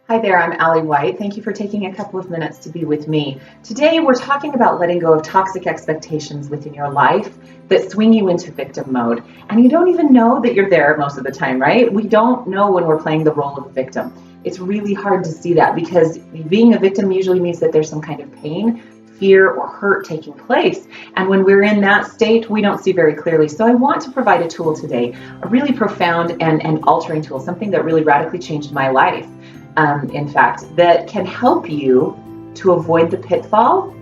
Hi there, I'm Allie White. Thank you for taking a couple of minutes to be with me. Today we're talking about letting go of toxic expectations within your life that swing you into victim mode. And you don't even know that you're there most of the time, right? We don't know when we're playing the role of a victim. It's really hard to see that because being a victim usually means that there's some kind of pain, fear, or hurt taking place. And when we're in that state, we don't see very clearly. So I want to provide a tool today, a really profound and altering tool, something that really radically changed my life. In fact, that can help you to avoid the pitfall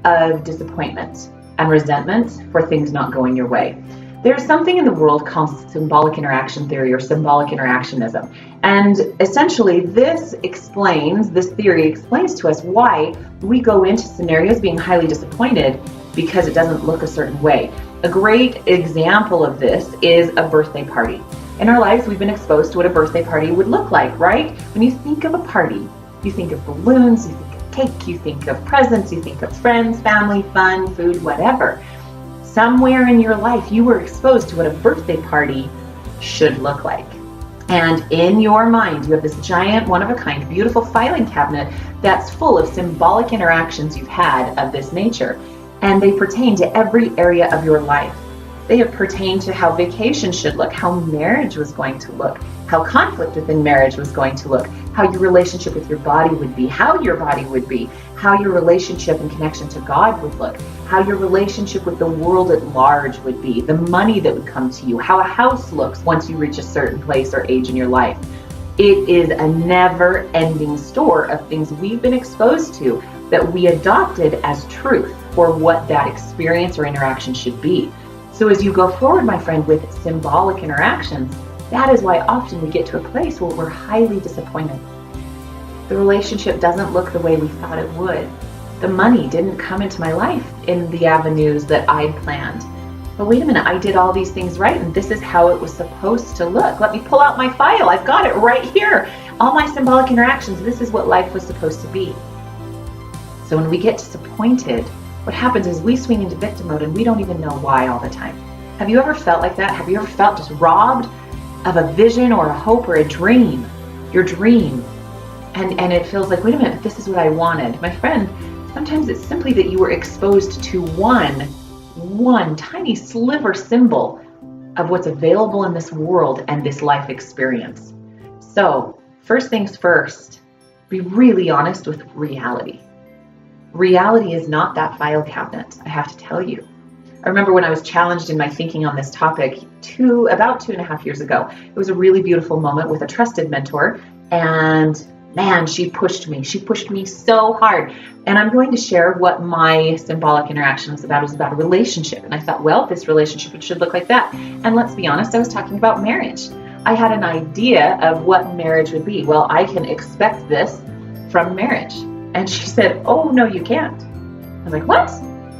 of disappointment and resentment for things not going your way. There's something in the world called symbolic interaction theory or symbolic interactionism. And essentially this theory explains to us why we go into scenarios being highly disappointed because it doesn't look a certain way. A great example of this is a birthday party. In our lives, we've been exposed to what a birthday party would look like, right? When you think of a party, you think of balloons, you think of cake, you think of presents, you think of friends, family, fun, food, whatever. Somewhere in your life, you were exposed to what a birthday party should look like. And in your mind, you have this giant, one-of-a-kind, beautiful filing cabinet that's full of symbolic interactions you've had of this nature. And they pertain to every area of your life. They have pertained to how vacation should look, how marriage was going to look, how conflict within marriage was going to look, how your relationship with your body would be, how your body would be, how your relationship and connection to God would look, how your relationship with the world at large would be, the money that would come to you, how a house looks once you reach a certain place or age in your life. It is a never-ending store of things we've been exposed to that we adopted as truth for what that experience or interaction should be. So as you go forward, my friend, with symbolic interactions, that is why often we get to a place where we're highly disappointed. The relationship doesn't look the way we thought it would. The money didn't come into my life in the avenues that I'd planned. But wait a minute, I did all these things right, and this is how it was supposed to look. Let me pull out my file. I've got it right here. All my symbolic interactions, this is what life was supposed to be. So when we get disappointed, what happens is we swing into victim mode and we don't even know why all the time. Have you ever felt like that? Have you ever felt just robbed of a vision or a hope or a dream? Your dream. And it feels like, wait a minute, this is what I wanted. My friend, sometimes it's simply that you were exposed to one tiny sliver symbol of what's available in this world and this life experience. So first things first, be really honest with reality. Reality is not that file cabinet, I have to tell you. I remember when I was challenged in my thinking on this topic about 2.5 years ago. It was a really beautiful moment with a trusted mentor, and man, she pushed me. She pushed me so hard. And I'm going to share what my symbolic interaction was about. It was about a relationship. And I thought, well, this relationship should look like that. And let's be honest, I was talking about marriage. I had an idea of what marriage would be. Well, I can expect this from marriage. And she said, oh, no, you can't. I was like, what?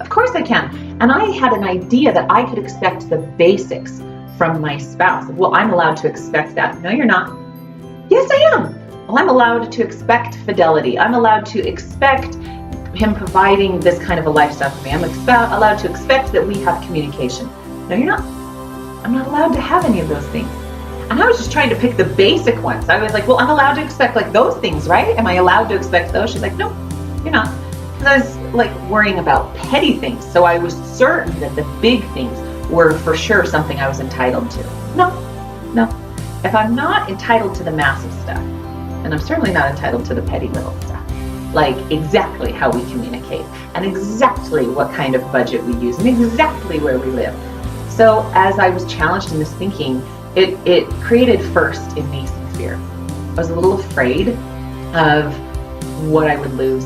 Of course I can. And I had an idea that I could expect the basics from my spouse. Well, I'm allowed to expect that. No, you're not. Yes, I am. Well, I'm allowed to expect fidelity. I'm allowed to expect him providing this kind of a lifestyle for me. I'm allowed to expect that we have communication. No, you're not. I'm not allowed to have any of those things. And I was just trying to pick the basic ones. I was like, well, I'm allowed to expect like those things, right? Am I allowed to expect those? She's like, no, you're not. Because I was like worrying about petty things. So I was certain that the big things were for sure something I was entitled to. No. If I'm not entitled to the massive stuff, and I'm certainly not entitled to the petty little stuff, like exactly how we communicate and exactly what kind of budget we use and exactly where we live. So as I was challenged in this thinking, it created first in me some fear. I was a little afraid of what I would lose.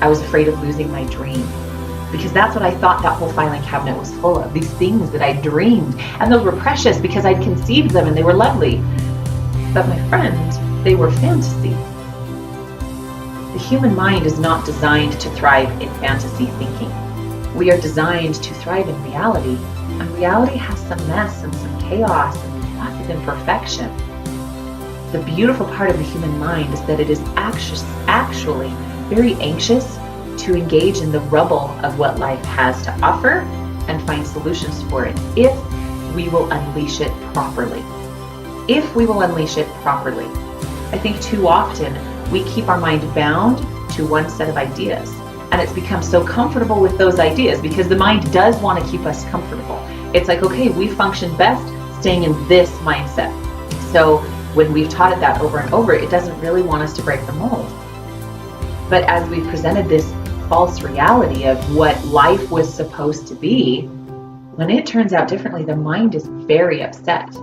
I was afraid of losing my dream, because that's what I thought that whole filing cabinet was full of, these things that I dreamed, and those were precious because I'd conceived them and they were lovely. But my friend, they were fantasy. The human mind is not designed to thrive in fantasy thinking. We are designed to thrive in reality, and reality has some mess and some chaos and lots of imperfection. The beautiful part of the human mind is that it is actually very anxious to engage in the rubble of what life has to offer and find solutions for it if we will unleash it properly. If we will unleash it properly. I think too often we keep our mind bound to one set of ideas. And it's become so comfortable with those ideas because the mind does want to keep us comfortable. It's like, okay, we function best staying in this mindset. So when we've taught it that over and over, it doesn't really want us to break the mold. But as we've presented this false reality of what life was supposed to be, when it turns out differently, the mind is very upset.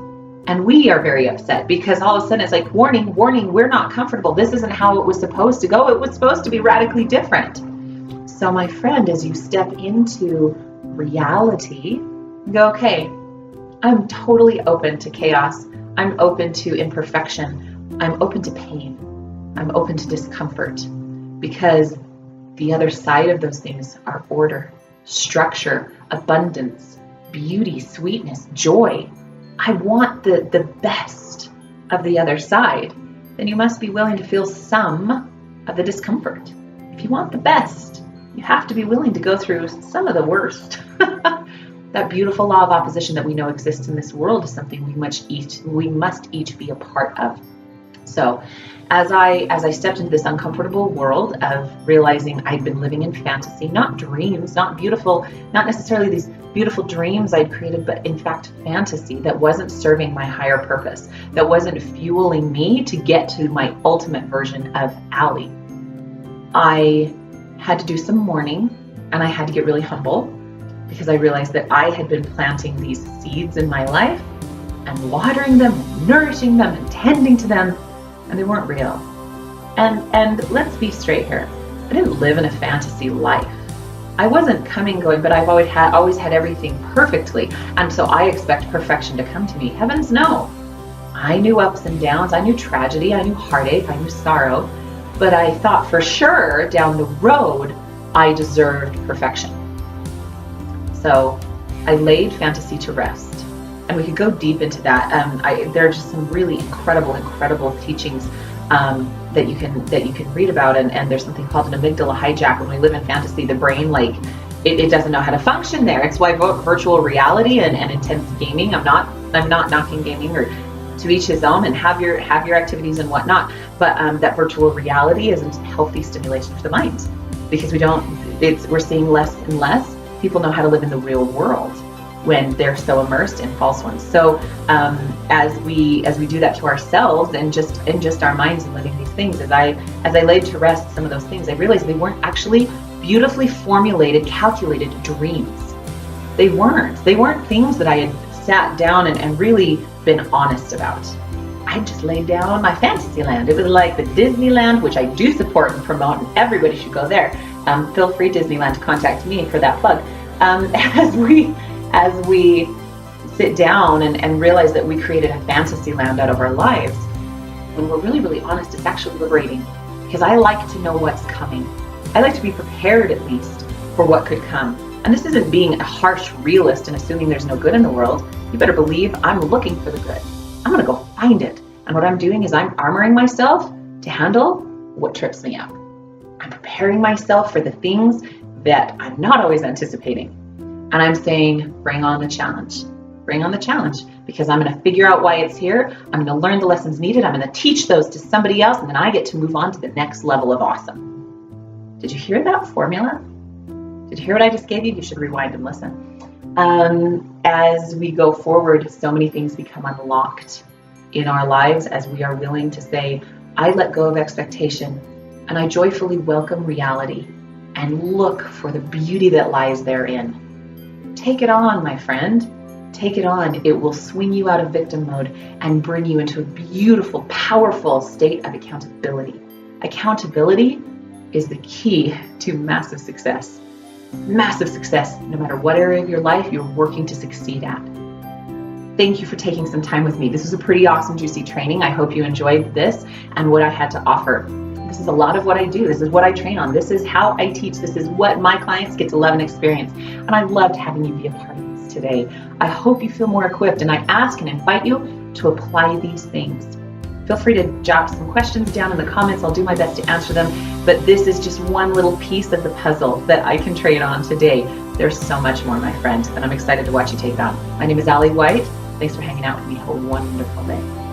And we are very upset because all of a sudden it's like, warning, warning, we're not comfortable. This isn't how it was supposed to go. It was supposed to be radically different. So my friend, as you step into reality, go, okay, I'm totally open to chaos. I'm open to imperfection. I'm open to pain. I'm open to discomfort, because the other side of those things are order, structure, abundance, beauty, sweetness, joy. I want the best of the other side. Then you must be willing to feel some of the discomfort. If you want the best, you have to be willing to go through some of the worst. That beautiful law of opposition that we know exists in this world is something we must each be a part of. So as I stepped into this uncomfortable world of realizing I'd been living in fantasy, not dreams, not necessarily these beautiful dreams I'd created, but in fact fantasy that wasn't serving my higher purpose, that wasn't fueling me to get to my ultimate version of Allie. I had to do some mourning, and I had to get really humble, because I realized that I had been planting these seeds in my life and watering them, and nourishing them, and tending to them, and they weren't real. And let's be straight here. I didn't live in a fantasy life. I wasn't going, but I've always had everything perfectly, and so I expect perfection to come to me. Heavens no. I knew ups and downs, I knew tragedy, I knew heartache, I knew sorrow, but I thought for sure down the road I deserved perfection. So I laid fantasy to rest, and we could go deep into that. There are just some really incredible teachings that you can read about, and there's something called an amygdala hijack. When we live in fantasy, the brain it doesn't know how to function there. It's why virtual reality and intense gaming. I'm not knocking gaming, or to each his own, and have your activities and whatnot. But that virtual reality isn't healthy stimulation for the mind, because we're seeing less and less people know how to live in the real world when they're so immersed in false ones. So as we do that to ourselves and just our minds and living these things, as I laid to rest some of those things, I realized they weren't actually beautifully formulated, calculated dreams. They weren't things that I had sat down and really been honest about. I just laid down on my fantasy land. It was like the Disneyland, which I do support and promote, and everybody should go there. Feel free, Disneyland, to contact me for that plug. As we sit down and realize that we created a fantasy land out of our lives, when we're really honest, it's actually liberating, because I like to know what's coming. I like to be prepared, at least, for what could come. And this isn't being a harsh realist and assuming there's no good in the world. You better believe I'm looking for the good. I'm going to go find it. And what I'm doing is I'm armoring myself to handle what trips me up. I'm preparing myself for the things that I'm not always anticipating. And I'm saying, bring on the challenge. Bring on the challenge, because I'm going to figure out why it's here. I'm going to learn the lessons needed. I'm going to teach those to somebody else, and then I get to move on to the next level of awesome. Did you hear that formula? Did you hear what I just gave you? You should rewind and listen. As we go forward, so many things become unlocked in our lives as we are willing to say, I let go of expectation, and I joyfully welcome reality and look for the beauty that lies therein. Take it on, my friend. Take it on. It will swing you out of victim mode and bring you into a beautiful, powerful state of accountability. Accountability is the key to massive success. Massive success, no matter what area of your life you're working to succeed at. Thank you for taking some time with me. This was a pretty awesome, juicy training. I hope you enjoyed this and what I had to offer. This is a lot of what I do. This is what I train on. This is how I teach. This is what my clients get to love and experience. And I loved having you be a part of this today. I hope you feel more equipped, and I ask and invite you to apply these things. Feel free to jot some questions down in the comments. I'll do my best to answer them. But this is just one little piece of the puzzle that I can trade on today. There's so much more, my friend, and I'm excited to watch you take on. My name is Allie White. Thanks for hanging out with me. Have a wonderful day.